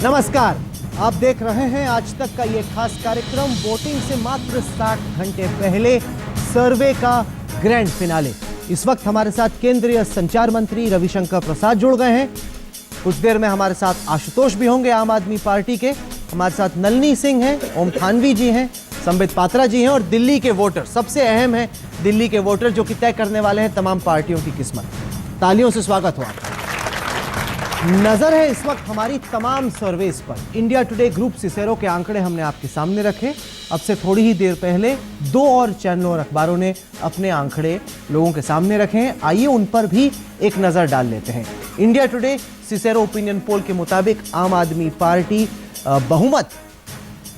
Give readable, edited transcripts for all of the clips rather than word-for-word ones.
नमस्कार, आप देख रहे हैं आज तक का ये खास कार्यक्रम। वोटिंग से मात्र 60 घंटे पहले सर्वे का ग्रैंड फिनाले। इस वक्त हमारे साथ केंद्रीय संचार मंत्री रविशंकर प्रसाद जुड़ गए हैं। कुछ देर में हमारे साथ आशुतोष भी होंगे आम आदमी पार्टी के। हमारे साथ नलनी सिंह हैं, ओम थानवी जी हैं, संबित पात्रा जी हैं और दिल्ली के वोटर, सबसे अहम है दिल्ली के वोटर जो कि तय करने वाले हैं तमाम पार्टियों की किस्मत। तालियों से स्वागत हो आपका। नजर है इस वक्त हमारी तमाम सर्वेस पर। इंडिया टुडे ग्रुप सिसेरो के आंकड़े हमने आपके सामने रखे। अब से थोड़ी ही देर पहले 2 और चैनलों और अखबारों ने अपने आंकड़े लोगों के सामने रखे हैं। आइए उन पर भी एक नजर डाल लेते हैं। India today Cicero opinion poll के मुताबिक आम आदमी पार्टी बहुमत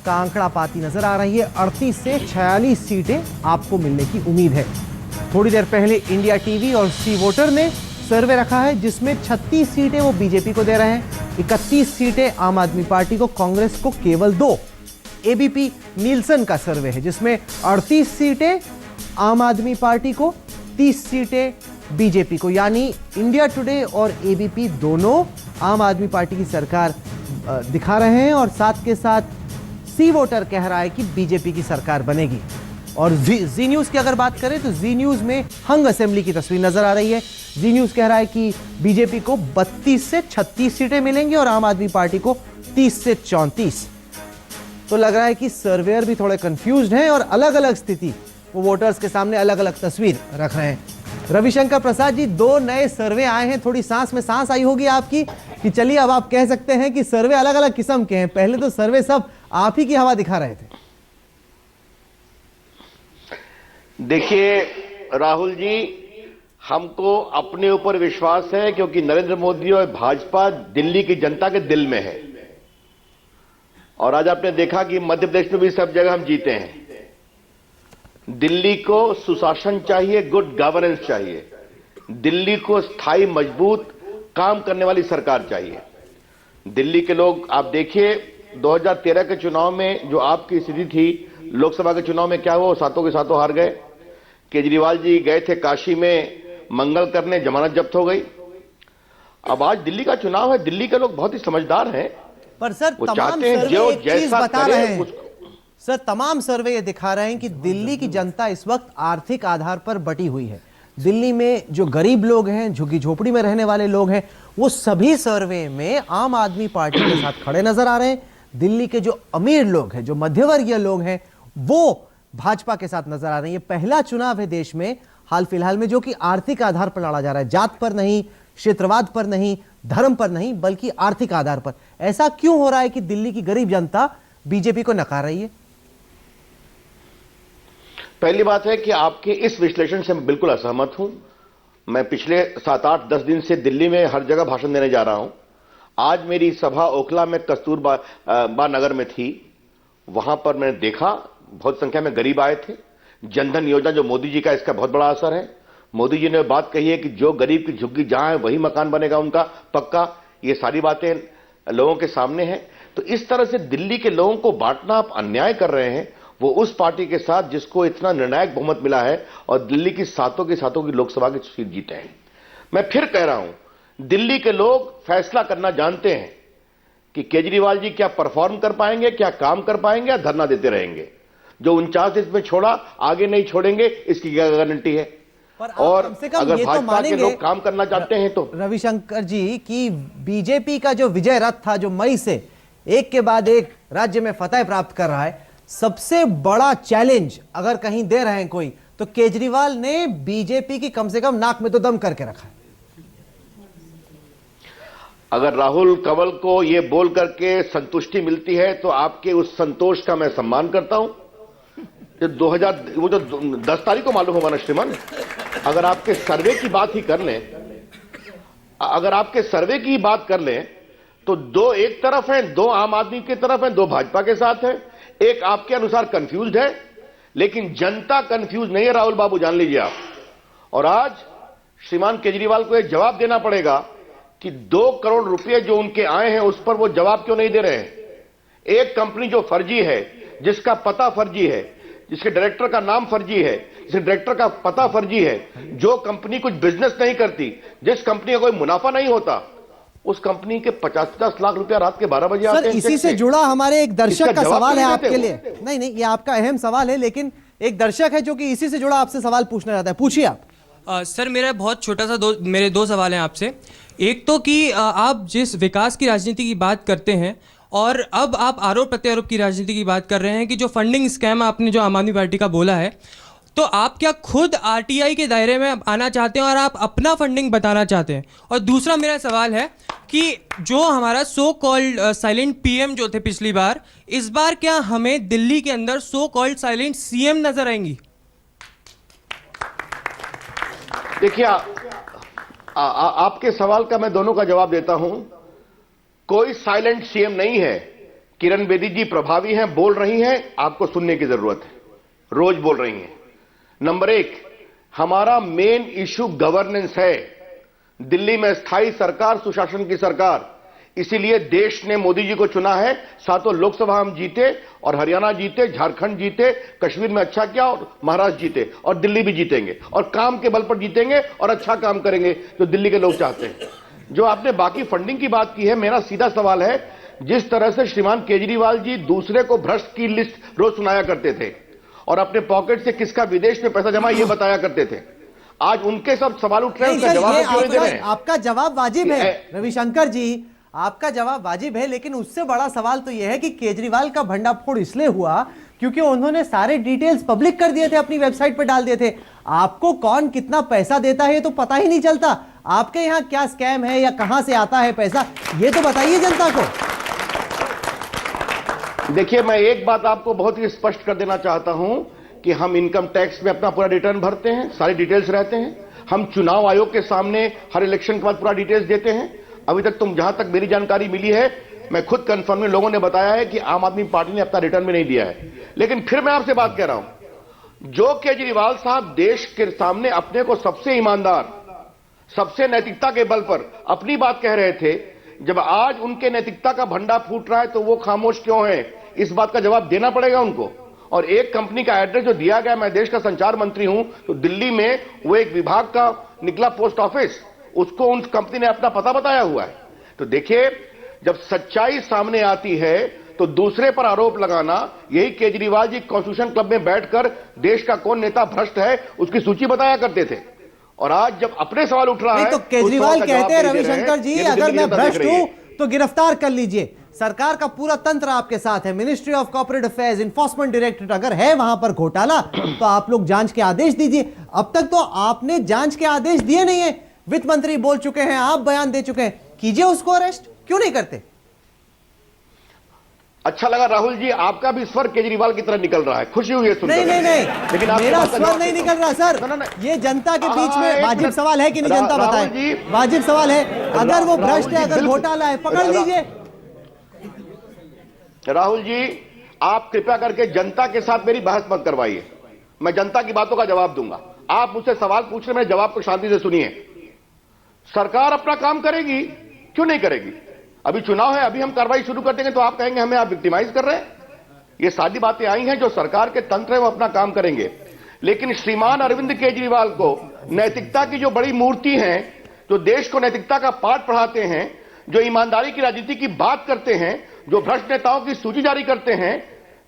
का आंकड़ा पाती नजर आ रही है। 38 से 46 सीटें आपको मिलने की उम्मीद है। थोड़ी देर पहले इंडिया टीवी और सी वोटर ने सर्वे रखा है जिसमें 36 सीटें वो बीजेपी को दे रहे हैं, 31 सीटें आम आदमी पार्टी को, कांग्रेस को केवल 2। एबीपी नीलसन का सर्वे है जिसमें 38 सीटें आम आदमी पार्टी को, 30 सीटें बीजेपी को। यानी इंडिया टुडे और एबीपी दोनों आम आदमी पार्टी की सरकार दिखा रहे हैं और साथ के साथ सी वोटर कह रहा है कि बीजेपी की सरकार बनेगी। और जी न्यूज की अगर बात करें तो जी न्यूज में हंग असेंबली की तस्वीर नजर आ रही है। जी न्यूज कह रहा है कि बीजेपी को 32 से 36 सीटें मिलेंगी और आम आदमी पार्टी को 30 से 34। तो लग रहा है कि सर्वेयर भी थोड़े कंफ्यूज्ड हैं और अलग अलग स्थिति वो वोटर्स के सामने अलग अलग तस्वीर रख रहे हैं। रविशंकर प्रसाद जी, 2 नए सर्वे आए हैं, थोड़ी सांस में सांस आई होगी आपकी कि चलिए अब आप कह सकते हैं कि सर्वे अलग अलग किस्म के हैं। पहले तो सर्वे सब आप ही की हवा दिखा रहे थे। देखिए राहुल जी, हमको अपने ऊपर विश्वास है क्योंकि नरेंद्र मोदी और भाजपा दिल्ली की जनता के दिल में है। और आज आपने देखा कि मध्य प्रदेश में भी सब जगह हम जीते हैं। दिल्ली को सुशासन चाहिए, गुड गवर्नेंस चाहिए। दिल्ली को स्थायी मजबूत काम करने वाली सरकार चाहिए। दिल्ली के लोग, आप देखिए 2013 के चुनाव में जो आपकी स्थिति थी, लोकसभा के चुनाव में क्या हुआ, सातों के सातों हार गए। केजरीवाल जी गए थे काशी में मंगल करने, जमानत जब्त हो गई। अब आज दिल्ली का चुनाव है, दिल्ली के लोग बहुत ही समझदार हैं। पर सर वो तमाम चाहते हैं सर्वे जो एक चीज जैसा बता करे रहे हैं। उसको। सर तमाम सर्वे ये दिखा रहे हैं कि दिल्ली की जनता इस वक्त आर्थिक आधार पर बटी हुई है। दिल्ली में जो गरीब लोग हैं, झुग्गी झोपड़ी में रहने वाले लोग हैं, वो सभी सर्वे में आम आदमी पार्टी के साथ खड़े नजर आ रहे हैं। दिल्ली के जो अमीर लोग हैं, जो मध्यवर्गीय लोग हैं, वो भाजपा के साथ नजर आ रहे हैं। ये पहला चुनाव है देश में हाल फिलहाल में जो कि आर्थिक आधार पर लड़ा जा रहा है, जात पर नहीं, क्षेत्रवाद पर नहीं, धर्म पर नहीं, बल्कि आर्थिक आधार पर। ऐसा क्यों हो रहा है कि दिल्ली की गरीब जनता बीजेपी को नकार रही है? पहली बात है कि आपके इस विश्लेषण से मैं बिल्कुल असहमत हूं। मैं पिछले 7-8-10 दिन से दिल्ली में हर जगह भाषण देने जा रहा हूं। आज मेरी सभा ओखला में कस्तूरबा नगर में थी। वहां पर मैंने देखा बहुत संख्या में गरीब आए थे। जनधन योजना जो मोदी जी का, इसका बहुत बड़ा असर है। मोदी जी ने बात कही है कि जो गरीब की झुग्गी जहां है वही मकान बनेगा उनका पक्का। ये सारी बातें लोगों के सामने हैं। तो इस तरह से दिल्ली के लोगों को बांटना आप अन्याय कर रहे हैं। वो उस पार्टी के साथ जिसको इतना निर्णायक बहुमत मिला है और दिल्ली की सातों की लोकसभा की सीट जीते हैं। मैं फिर कह रहा हूं, दिल्ली के लोग फैसला करना जानते हैं कि केजरीवाल जी क्या परफॉर्म कर पाएंगे, क्या काम कर पाएंगे या धरना देते रहेंगे। जो 49 इसमें छोड़ा, आगे नहीं छोड़ेंगे, इसकी क्या गारंटी है? और कम से कम अगर ये तो भाजपा के मानेंगे लोग काम करना चाहते हैं तो रविशंकर जी कि बीजेपी का जो विजय रथ था, जो मई से एक के बाद एक राज्य में फतह प्राप्त कर रहा है, सबसे बड़ा चैलेंज अगर कहीं दे रहे हैं कोई, तो केजरीवाल ने बीजेपी की कम से कम नाक में तो दम करके रखा है। अगर राहुल कंवल को यह बोल करके संतुष्टि मिलती है तो आपके उस संतोष का मैं सम्मान करता हूं। जो 10 तारीख को मालूम होगा ना श्रीमान। अगर आपके सर्वे की बात ही कर लें, अगर आपके सर्वे की बात कर लें तो 2 एक तरफ हैं, 2 आम आदमी की तरफ हैं, 2 भाजपा के साथ हैं। एक आपके अनुसार कंफ्यूज्ड है, लेकिन जनता कंफ्यूज नहीं है राहुल बाबू, जान लीजिए आप। और आज श्रीमान केजरीवाल को यह जवाब देना पड़ेगा कि 2 करोड़ रुपए जो उनके आए हैं उस पर वो जवाब क्यों नहीं दे रहे हैं। एक कंपनी जो फर्जी है, जिसका पता फर्जी है, जिसके डायरेक्टर का नाम फर्जी है, जिसके डायरेक्टर का पता फर्जी है, जो कंपनी कुछ बिजनेस नहीं करती, जिस कंपनी का कोई मुनाफा नहीं होता, उस कंपनी के 50-50 लाख रुपया रात के 12 बजे सर आते हैं। इसी से जुड़ा हमारे एक दर्शक इसका का जवाब सवाल है क्यों नहीं आपके देते लिए। नहीं नहीं, ये आपका अहम सवाल है, लेकिन एक दर्शक है जो कि इसी से जुड़ा आपसे सवाल पूछना चाहता है। पूछिए आप। सर मेरा बहुत छोटा सा मेरे दो सवाल हैं आपसे। एक तो कि आप जिस विकास की राजनीति की बात करते हैं और अब आप आरोप प्रत्यारोप की राजनीति की बात कर रहे हैं कि जो फंडिंग स्कैम आपने जो आम आदमी पार्टी का बोला है, तो आप क्या खुद आरटीआई के दायरे में आना चाहते हैं और आप अपना फंडिंग बताना चाहते हैं? और दूसरा मेरा सवाल है कि जो हमारा सो कॉल्ड साइलेंट पीएम जो थे पिछली बार, इस बार क्या हमें दिल्ली के अंदर सो कॉल्ड साइलेंट सीएम नजर आएंगी? देखिए आपके सवाल का मैं दोनों का जवाब देता हूं। कोई साइलेंट सीएम नहीं है। किरण बेदी जी प्रभावी हैं, बोल रही हैं, आपको सुनने की जरूरत है, रोज बोल रही हैं। नंबर एक, हमारा मेन इशू गवर्नेंस है। दिल्ली में स्थायी सरकार, सुशासन की सरकार, इसीलिए देश ने मोदी जी को चुना है। सातों लोकसभा हम जीते और हरियाणा जीते, झारखंड जीते, कश्मीर में अच्छा किया और महाराष्ट्र जीते और दिल्ली भी जीतेंगे और काम के बल पर जीतेंगे और अच्छा काम करेंगे जो दिल्ली के लोग चाहते हैं। जो आपने बाकी फंडिंग की बात की है, मेरा सीधा सवाल है, जिस तरह से श्रीमान केजरीवाल जी दूसरे को भ्रष्ट की लिस्ट रोज सुनाया करते थे और अपने पॉकेट से किसका विदेश में पैसा जमा ये बताया करते थे, आज उनके सब सवाल उठ रहे हैं, उसका जवाब क्यों नहीं दे रहे हैं? आपका जवाब वाजिब है रविशंकर जी, आपका जवाब वाजिब है, लेकिन उससे बड़ा सवाल तो यह है कि केजरीवाल का भंडाफोड़ इसलिए हुआ क्योंकि उन्होंने सारे डिटेल्स पब्लिक कर दिए थे, अपनी वेबसाइट पर डाल दिए थे। आपको कौन कितना पैसा देता है तो पता ही नहीं चलता। आपके यहां क्या स्कैम है या कहां से आता है पैसा, ये तो बताइए जनता को। देखिए, मैं एक बात आपको बहुत ही स्पष्ट कर देना चाहता हूं कि हम इनकम टैक्स में अपना पूरा रिटर्न भरते हैं, सारी डिटेल्स रहते हैं। हम चुनाव आयोग के सामने हर इलेक्शन के बाद पूरा डिटेल्स देते हैं। अभी तक जहां तक मेरी जानकारी मिली है, मैं खुद कंफर्म में, लोगों ने बताया है कि आम आदमी पार्टी ने अपना रिटर्न भी नहीं दिया है। लेकिन फिर मैं आपसे बात कह रहा हूं, जो केजरीवाल साहब देश के सामने अपने को सबसे ईमानदार, सबसे नैतिकता के बल पर अपनी बात कह रहे थे, जब आज उनके नैतिकता का भंडा फूट रहा है तो वो खामोश क्यों है? इस बात का जवाब देना पड़ेगा उनको। और एक कंपनी का एड्रेस जो दिया गया, मैं देश का संचार मंत्री हूं, तो दिल्ली में वो एक विभाग का निकला पोस्ट ऑफिस, उसको उन कंपनी ने अपना पता बताया हुआ है। तो देखिए, जब सच्चाई सामने आती है तो दूसरे पर आरोप लगाना, यही केजरीवाल जी कॉन्स्टिट्यूशन क्लब में बैठकर देश का कौन नेता भ्रष्ट है उसकी सूची बताया करते थे। और आज जब अपने सवाल उठ रहा है तो केजरीवाल कहते हैं रविशंकर जी, अगर मैं भ्रष्ट हूं तो गिरफ्तार कर लीजिए। सरकार का पूरा तंत्र आपके साथ है, ministry of corporate affairs, enforcement directorate, अगर है वहां पर घोटाला तो आप लोग जांच के आदेश दीजिए। अब तक तो आपने जांच के आदेश दिए नहीं है। वित्त मंत्री बोल चुके हैं, आप बयान दे चुके हैं, कीजिए उसको अरेस्ट, क्यों नहीं करते? अच्छा लगा राहुल जी, आपका भी स्वर केजरीवाल की तरह निकल रहा है, खुशी हुई है सुनकर। नहीं, लेकिन मेरा स्वर नहीं निकल रहा सर। ये जनता के बीच में वाजिब सवाल है कि नहीं, जनता बताए। वाजिब सवाल है, अगर वो भ्रष्ट है, अगर घोटाला है, पकड़ लीजिए। राहुल जी, आप कृपया करके जनता के साथ मेरी बहस मत करवाइए। मैं जनता की बातों का जवाब दूंगा। आप मुझसे सवाल पूछ रहे, मेरे जवाब को शांति से सुनिए। सरकार अपना काम करेगी, क्यों नहीं करेगी? अभी चुनाव है, अभी हम कार्रवाई शुरू कर देंगे तो आप कहेंगे हमें आप विक्टिमाइज कर रहे हैं। ये सारी बातें आई हैं, जो सरकार के तंत्र है वो अपना काम करेंगे। लेकिन श्रीमान अरविंद केजरीवाल को नैतिकता की जो बड़ी मूर्ति हैं, जो देश को नैतिकता का पाठ पढ़ाते हैं, जो ईमानदारी की राजनीति की बात करते हैं, जो भ्रष्ट नेताओं की सूची जारी करते हैं,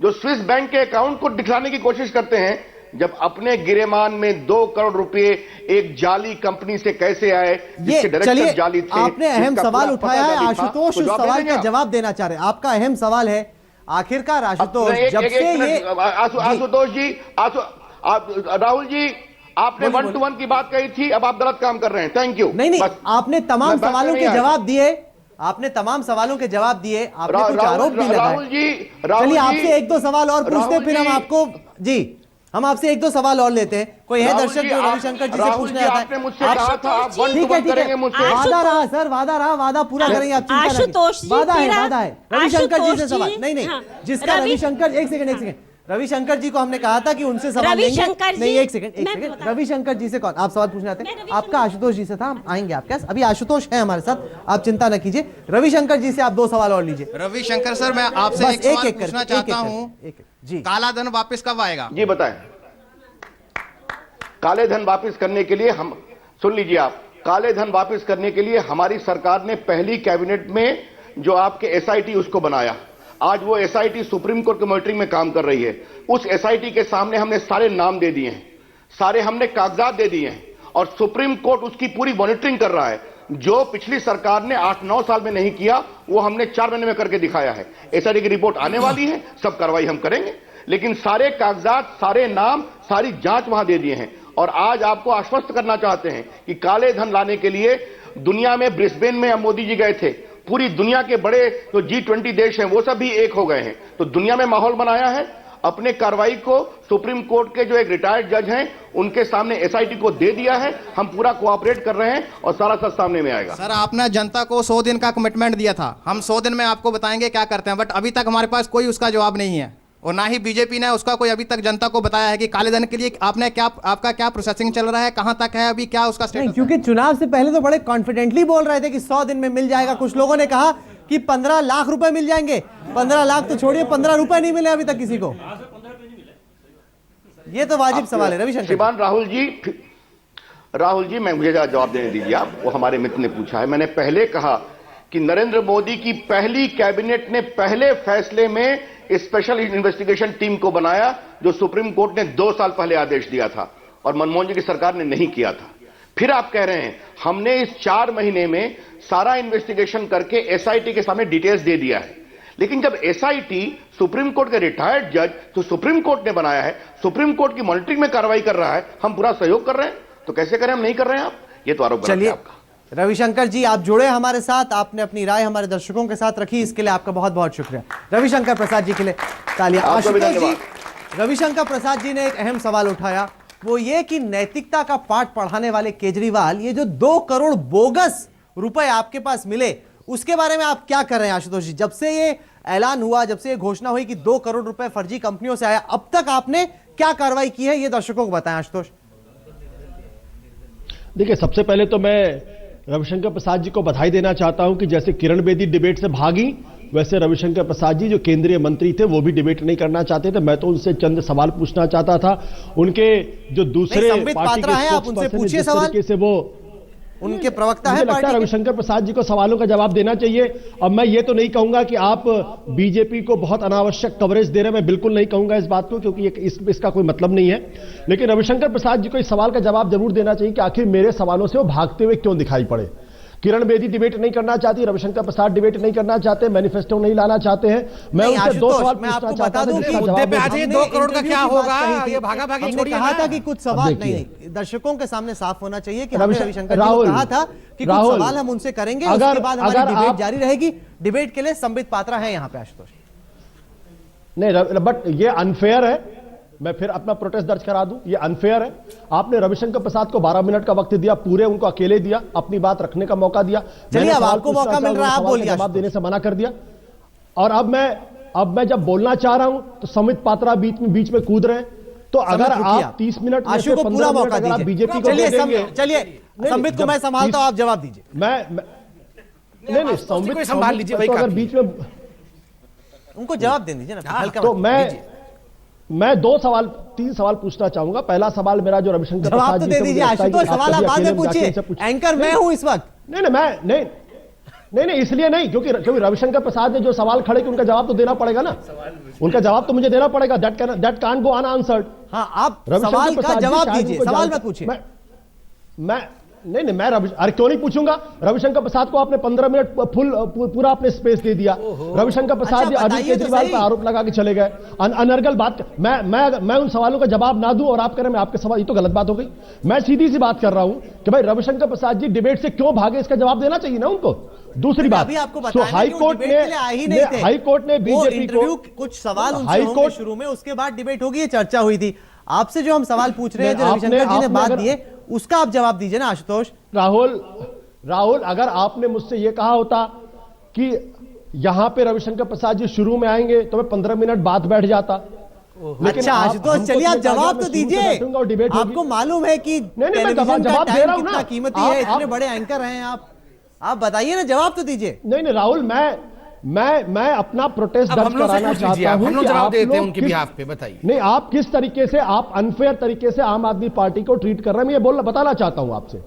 जो स्विस बैंक के अकाउंट को दिखलाने की कोशिश करते हैं, जब अपने गिरेमान में 2 करोड़ रुपए एक जाली कंपनी से कैसे आए, जिसके डायरेक्टर जाली थे। आपने अहम सवाल उठाया है, आशुतोष उस सवाल का जवाब देना चाह रहे हैं। आपका अहम सवाल है आखिरकार आशुतोष, जब से ये आशुतोष जी, राहुल जी, आपने 1 to 1 की बात कही थी, अब आप गलत काम कर रहे हैं। Thank you. नहीं, आपने तमाम सवालों के जवाब दिए, आपने तमाम सवालों के जवाब दिए, आपने कुछ आरोप भी लगाए। राहुल जी, चलिए आपसे 1-2 सवाल और पूछते, फिर हम आपको जी हम आपसे 1-2 सवाल और लेते हैं। कोई है दर्शक जो रविशंकर जी से पूछना चाहता है? आपने मुझसे कहा था आप 1 to 1 करेंगे मुझसे। वादा रहा सर, वादा रहा, वादा पूरा करेंगे, आप चिंता न कीजिए। वादा है रविशंकर जी से सवाल। नहीं, जिसका रविशंकर, एक सेकंड, रविशंकर जी को हमने कहा था कि उनसे सवाल लेंगे। नहीं, एक सेकंड, रविशंकर जी से कौन आप सवाल पूछना चाहते हैं? आपका आशुतोष जी से था, हम आएंगे आपके पास। अभी आशुतोष है हमारे साथ, आप चिंता न कीजिए। रविशंकर जी से आप 2 सवाल और लीजिए। रविशंकर सर, मैं आपसे एक सवाल पूछना चाहता हूं, जी, काला धन वापस कब आएगा? जी बताएं। काले धन वापस करने के लिए हम, सुन लीजिए आप, काले धन वापस करने के लिए हमारी सरकार ने पहली कैबिनेट में जो आपके एसआईटी उसको बनाया। आज वो एसआईटी सुप्रीम कोर्ट की मॉनिटरिंग में काम कर रही है। उस एसआईटी के सामने हमने सारे नाम दे दिए हैं, सारे हमने कागजात दे दिए हैं और सुप्रीम कोर्ट उसकी पूरी मॉनिटरिंग कर रहा है। जो पिछली सरकार ने 8-9 साल में नहीं किया वो हमने 4 महीने में करके दिखाया है। एसआईटी की रिपोर्ट आने वाली है, सब कार्रवाई हम करेंगे, लेकिन सारे कागजात, सारे नाम, सारी जांच वहां दे दिए हैं। और आज आपको आश्वस्त करना चाहते हैं कि काले धन लाने के लिए दुनिया में ब्रिस्बेन में मोदी जी गए थे, पूरी दुनिया के बड़े जो G20 देश हैं वो सब भी एक हो गए हैं। तो दुनिया में माहौल बनाया है। अपने कार्रवाई को सुप्रीम कोर्ट के जो एक रिटायर्ड जज हैं उनके सामने एसआईटी को दे दिया है। हम पूरा कोऑपरेट कर रहे हैं और सारा सच सामने में आएगा। सर, आपने जनता को 100 दिन का कमिटमेंट दिया था, हम 100 दिन में आपको बताएंगे क्या करते हैं, बट अभी तक हमारे पास कोई उसका जवाब नहीं है और ना ही बीजेपी ने उसका कोई अभी तक जनता को बताया है कि काले धन के लिए आपने क्या, आपका क्या प्रोसेसिंग चल रहा है, कहां तक है अभी, क्या उसका स्टेटस है? क्योंकि चुनाव से पहले तो बड़े कॉन्फिडेंटली बोल रहे थे कि 100 दिन में मिल जाएगा। कुछ लोगों ने कहा कि 15 लाख रुपए मिल जाएंगे। 15 लाख तो छोड़िए, 15 रुपए नहीं मिले अभी तक किसी को। ये तो वाजिब सवाल है रविशंकर। श्रीमान राहुल जी, मैं मुझे जवाब देने दीजिए आप, वो हमारे मित्र ने पूछा है। मैंने पहले कहा कि नरेंद्र मोदी की पहली कैबिनेट ने पहले फैसले में स्पेशल इन्वेस्टिगेशन टीम को बनाया जो सुप्रीम कोर्ट ने 2 साल पहले आदेश दिया था और मनमोहन जी की सरकार ने नहीं किया था। फिर आप कह रहे हैं हमने इस 4 महीने में सारा इन्वेस्टिगेशन करके एसआईटी के सामने डिटेल्स दे दिया है। लेकिन जब एसआईटी सुप्रीम कोर्ट के रिटायर्ड जज तो सुप्रीम कोर्ट ने बनाया है, सुप्रीम कोर्ट की मॉनिटरिंग में कार्रवाई कर रहा है, हम पूरा सहयोग कर रहे हैं, तो कैसे करें? हम नहीं कर रहे हैं। आप ये तो आरोप चलिए आपका। रविशंकर जी, आप जुड़े हमारे साथ, आपने अपनी राय हमारे दर्शकों के साथ रखी, इसके लिए आपका बहुत बहुत शुक्रिया। रविशंकर प्रसाद जी के लिए तालियां। आशुतोष जी, रविशंकर प्रसाद जी ने एक अहम सवाल उठाया, वो ये कि नैतिकता का पाठ पढ़ाने वाले केजरीवाल, ये जो 2 करोड़ बोगस रुपए आपके पास मिले उसके बारे में आप क्या कर रहे हैं आशुतोष जी? जब से ये ऐलान हुआ, जब से ये घोषणा हुई कि 2 करोड़ रुपए फर्जी कंपनियों से आया, अब तक आपने क्या कार्रवाई की है, ये दर्शकों को बताएं आशुतोष। देखिए, सबसे पहले तो मैं रविशंकर प्रसाद जी को बधाई देना चाहता हूं कि जैसे किरण बेदी डिबेट से भागी, वैसे रविशंकर प्रसाद जी जो केंद्रीय मंत्री थे वो भी डिबेट नहीं करना चाहते थे। मैं तो उनसे चंद सवाल पूछना चाहता था। उनके जो दूसरे पार्टी के हैं, आप उनसे पूछिए सवाल। से वो उनके प्रवक्ता है, मुझे लगता है रविशंकर प्रसाद जी को सवालों का जवाब देना चाहिए। अब मैं ये तो नहीं कहूंगा कि आप बीजेपी को बहुत अनावश्यक कवरेज दे रहे हैं, मैं बिल्कुल नहीं कहूंगा इस बात को, क्योंकि इसका कोई मतलब नहीं है। लेकिन रविशंकर प्रसाद जी को इस सवाल का जवाब जरूर देना चाहिए कि आखिर मेरे सवालों से वो भागते हुए क्यों दिखाई पड़े। किरण बेदी डिबेट नहीं करना चाहती, रविशंकर प्रसाद डिबेट नहीं करना चाहते, मैनिफेस्टो नहीं लाना चाहते हैं। मैं उनसे 2 सवाल पूछना चाहता हूं कि मुद्दे पे आ जाइए, 2 करोड़ का क्या होगा, ये भागा भागी छोड़िए। कहा था कि कुछ सवाल नहीं, दर्शकों के सामने साफ होना चाहिए कि रविशंकर जी को कहा था कि कुछ सवाल हम उनसे करेंगे, उसके बाद हमारी डिबेट जारी रहेगी। डिबेट के लिए संबित पात्रा है यहाँ पे आशुतोष। नहीं, बट ये अनफेयर है। मैं फिर अपना प्रोटेस्ट दर्ज करा दूं, ये अनफेयर है। आपने रविशंकर प्रसाद को 12 मिनट का वक्त दिया, पूरे उनको अकेले दिया, अपनी बात रखने का मौका दिया। चलिए, अब आपको मौका मिल रहा है, आप बोलिए। जवाब देने से मना कर दिया और अब मैं जब बोलना चाह रहा हूं तो संबित पात्रा बीच में कूद रहे हैं। तो अगर आप 30 मिनट में से 15 मिनट अगर आप बीजेपी को दे देंगे, चलिए संबित को मैं संभालता हूं, आप जवाब दीजिए। नहीं, संबित को संभाल लीजिए। अगर बीच में उनको जवाब दे दीजिए ना, हल्का। तो मैं 3 सवाल पूछना चाहूंगा। पहला सवाल मेरा जो रविशंकर प्रसाद जी से, दे दीजिए आशुतोष, सवाल आप बाद में पूछिए, एंकर मैं हूं इस वक्त। नहीं, इसलिए नहीं, क्योंकि रविशंकर प्रसाद ने जो सवाल खड़े किए उनका जवाब तो देना पड़ेगा ना, उनका जवाब तो मुझे देना पड़ेगा। That can't go unanswered. हाँ, आप सवाल का जवाब दीजिए, सवाल मत पूछिए। मैं अरे क्यों नहीं पूछूंगा? रविशंकर प्रसाद को आपने 15 मिनट पूरा आपने स्पेस दे दिया। रविशंकर प्रसाद जी अरविंद केजरीवाल पर आरोप लगा के चले गए, अनर्गल बात। मैं उन सवालों का जवाब ना दूं और आप कह रहे हैं मैं आपके सवाल, ये तो गलत बात हो गई। मैं सीधी सी बात कर रहा हूं कि भाई रविशंकर प्रसाद जी डिबेट से क्यों भागे, इसका जवाब देना चाहिए ना उनको। दूसरी बात, हाईकोर्ट ने बीजेपी को कुछ सवाल उनसे शुरू में, उसके बाद डिबेट होगी, ये चर्चा हुई थी। आपसे जो हम सवाल पूछ रहे हैं, जो रविशंकर जी ने बात दिए, उसका आप जवाब दीजिए ना आशुतोष। राहुल, अगर आपने मुझसे यह कहा होता कि यहां पे रविशंकर प्रसाद जी शुरू में आएंगे तो मैं 15 मिनट बाद बैठ जाता। अच्छा आशुतोष, चलिए आप जवाब तो दीजिए। आपको मालूम है कि टेलीविजन का टाइम कितना कीमती है, इतने बड़े एंकर हैं आप बताइए ना, जवाब तो दीजिए। नहीं राहुल, मैं अपना प्रोटेस्ट दर्ज कराना चाहता हूं। हम लोग जवाब देते हैं उनके बिहाफ पे, बताइए। नहीं, आप किस तरीके से, आप अनफेयर तरीके से आम आदमी पार्टी को ट्रीट कर रहे हैं, मैं ये बताना चाहता हूं आपसे।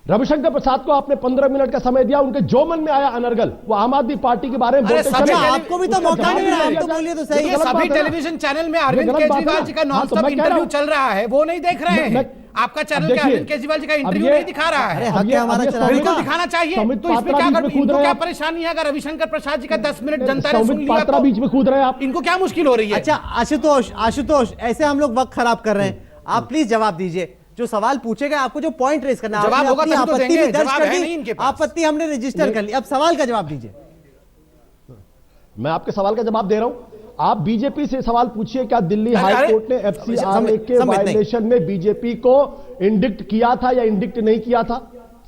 रविशंकर प्रसाद को आपने 15 मिनट का समय दिया, उनके जो मन में आया अनर्गल वो आम आदमी पार्टी के बारे में बोलते चले। आपको भी तो मौका नहीं मिला, तो बोलिए तो सही। सभी टेलीविजन चैनल में अरविंद केजरीवाल जी का नॉनस्टॉप इंटरव्यू चल रहा है, वो नहीं देख रहे हैं। आपका चैनल क्या अरविंद केजरीवाल जी का इंटरव्यू नहीं दिखा रहा है? बिल्कुल दिखाना चाहिए। तो इसमें क्या इनको क्या परेशानी है? अगर रविशंकर प्रसाद जी का 10 मिनट जनता ने सुन लिया तो बीच में कूद रहे हैं आप, इनको क्या मुश्किल हो रही है? अच्छा आशुतोष, ऐसे हम लोग वक्त खराब कर रहे हैं, आप प्लीज जवाब दीजिए। जो सवाल पूछे गए आपको जो पॉइंट रेज करना है, जवाब होगा तभी तो देंगे। जवाब है नहीं इनके पास। आपत्ति हमने रजिस्टर कर ली, अब सवाल का जवाब दीजिए। मैं आपके सवाल का जवाब दे रहा हूं। आप बीजेपी से सवाल पूछिए, क्या दिल्ली हाई कोर्ट ने एफसीआरए के वायलेशन में बीजेपी को इंडिक्ट किया था या इंडिक्ट नहीं किया था?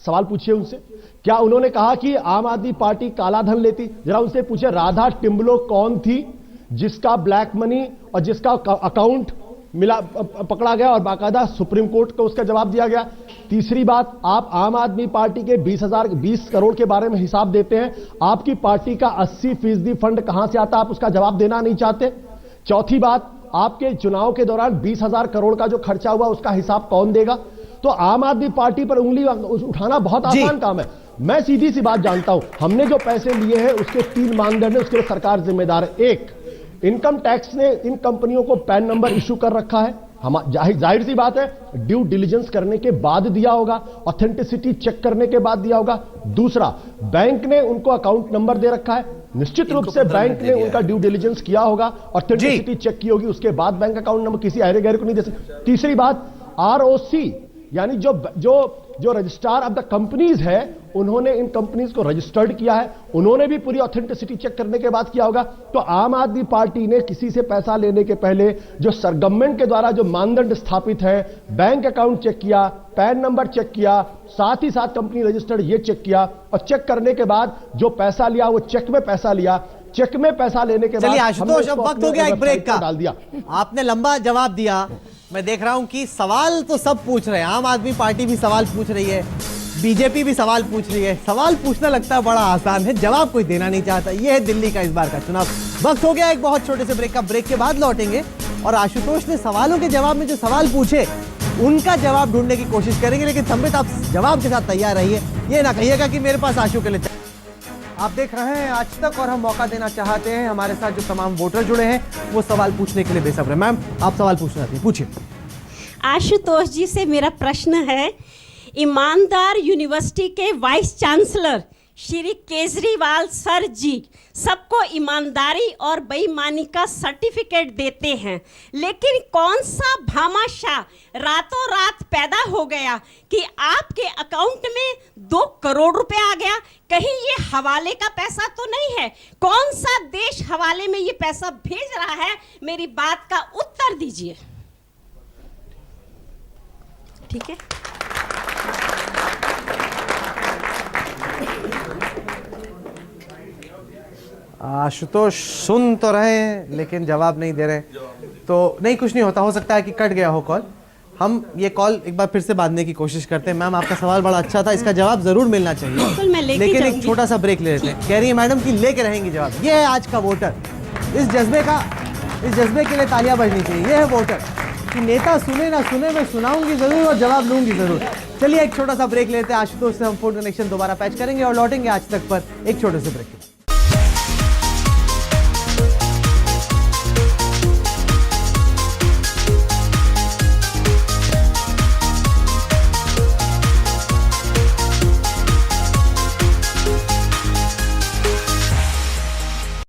सवाल पूछिए उनसे। क्या उन्होंने कहा कि आम आदमी पार्टी काला धन लेती? जरा उनसे पूछे राधा टिम्बलो कौन थी जिसका ब्लैक मनी और जिसका अकाउंट मिला पकड़ा गया और बाकायदा सुप्रीम कोर्ट को उसका जवाब दिया गया। तीसरी बात, आप आम आदमी पार्टी के 20 करोड़ के बारे में हिसाब देते हैं, आपकी पार्टी का 80% फंड कहां से आता, आप उसका जवाब देना नहीं चाहते। चौथी बात, आपके चुनाव के दौरान 20,000 करोड़ का जो खर्चा हुआ उसका हिसाब कौन देगा? तो आम आदमी पार्टी पर उंगली उठाना बहुत आसान काम है। मैं सीधी सी बात जानता हूं, हमने जो पैसे लिए हैं उसके 3 मानदंड है, उसके लिए सरकार जिम्मेदार है। एक, इनकम टैक्स ने इन कंपनियों को पैन नंबर इशू कर रखा है, हम जाहिर सी बात है ड्यू डिलिजेंस करने के बाद दिया होगा, ऑथेंटिसिटी चेक करने के बाद दिया होगा। दूसरा, बैंक ने उनको अकाउंट नंबर दे रखा है, निश्चित रूप से बैंक ने उनका ड्यू डिलिजेंस किया होगा, ऑथेंटिसिटी चेक की होगी, उसके बाद बैंक अकाउंट नंबर किसी अहरे गहरे को नहीं दे सकते। तीसरी बात, आरओसी यानी जो रजिस्ट्रार ऑफ द कंपनीज है उन्होंने इन कंपनीज को रजिस्टर्ड किया है, उन्होंने भी पूरी ऑथेंटिसिटी चेक करने के बाद किया होगा। तो आम आदमी पार्टी ने किसी से पैसा लेने के पहले जो गवर्नमेंट के द्वारा जो मानदंड स्थापित है, बैंक अकाउंट चेक किया, पैन नंबर चेक किया, साथ ही साथ कंपनी रजिस्टर्ड ये चेक किया, और चेक करने के बाद जो पैसा लिया वो चेक में पैसा लिया, चेक में पैसा लेने के बाद चलिए आशुतोष, अब वक्त हो गया एक ब्रेक का। डाल दिया। आपने लंबा जवाब दिया। मैं देख रहा हूं कि सवाल तो सब पूछ रहे हैं, आम आदमी पार्टी भी सवाल पूछ रही है, बीजेपी भी सवाल पूछ रही है। सवाल पूछना लगता है बड़ा आसान है, जवाब कोई देना नहीं चाहता। यह है दिल्ली का इस बार का चुनाव। वक्त हो गया एक बहुत छोटे से ब्रेक का, ब्रेक के बाद लौटेंगे और आशुतोष ने सवालों के जवाब में जो सवाल पूछे उनका जवाब ढूंढने की कोशिश करेंगे। लेकिन संबित, आप जवाब के साथ तैयार रहिए, ये ना कहिएगा कि मेरे पास आशु के लिए। आप देख रहे हैं आज तक और हम मौका देना चाहते हैं हमारे साथ जो तमाम वोटर जुड़े हैं वो सवाल पूछने के लिए बेसब्र है। मैम, आप सवाल पूछना चाहती हैं, पूछिए। आशुतोष जी से मेरा प्रश्न है, ईमानदार यूनिवर्सिटी के vice chancellor Shri Kejriwal sir ji सबको ईमानदारी और बेईमानी का सर्टिफिकेट देते हैं, लेकिन कौन सा भामाशाह रातों रात पैदा हो गया कि आपके अकाउंट में 2 करोड़ रुपए आ गया? कहीं ये हवाले का पैसा तो नहीं है? कौन सा देश हवाले में ये पैसा भेज रहा है? मेरी बात का उत्तर दीजिए। ठीक है, आशुतोष सुन तो रहे हैं लेकिन जवाब नहीं दे रहे, तो नहीं, कुछ नहीं होता, हो सकता है कि कट गया हो कॉल। हम ये कॉल एक बार फिर से बांधने की कोशिश करते हैं। मैम, आपका सवाल बड़ा अच्छा था, इसका जवाब जरूर मिलना चाहिए, लेकिन एक छोटा सा ब्रेक ले लेते हैं। कह रही है मैडम कि लेके रहेंगी जवाब। ये है आज का वोटर, इस जज्बे के लिए तालियां बजनी चाहिए। ये है वोटर कि नेता सुने ना सुने, मैं सुनाऊंगी जरूर और जवाब लूंगी जरूर। चलिए एक छोटा सा ब्रेक लेते हैं, आशुतोष से हम फोन कनेक्शन दोबारा पैच करेंगे और लौटेंगे आज तक पर एक छोटे से ब्रेक के।